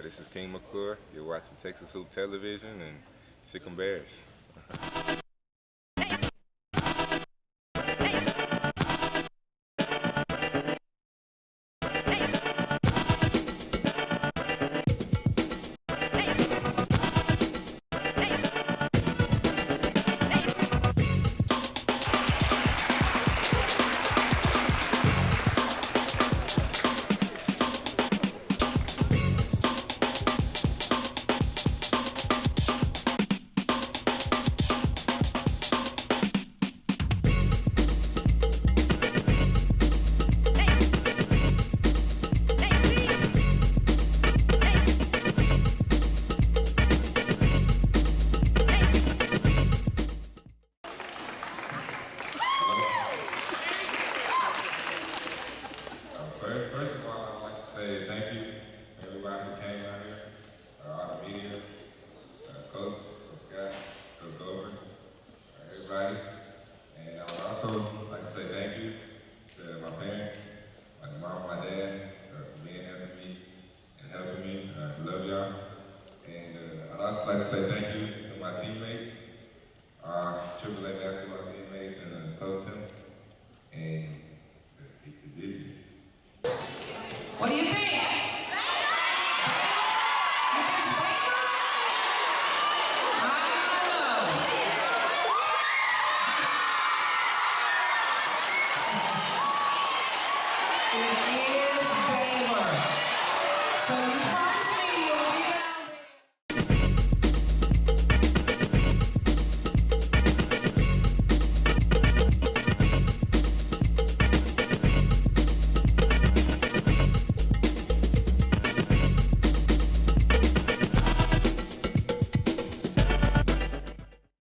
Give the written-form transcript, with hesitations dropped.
This is King McClure. You're watching Texas Hoop Television and Sick 'em Bears. First of all, I'd like to say thank you to everybody who came out here, all the media, Coach Scott, Coach Goldberg, everybody. And I would also like to say thank you to my parents, my mom, my dad, for being there for me and helping me. I love y'all. And I'd also like to say thank you to my teammates, our AAA basketball teammates, and Coach Tim. And let's get to business. What do you think? You think it's Baylor? I don't know. It is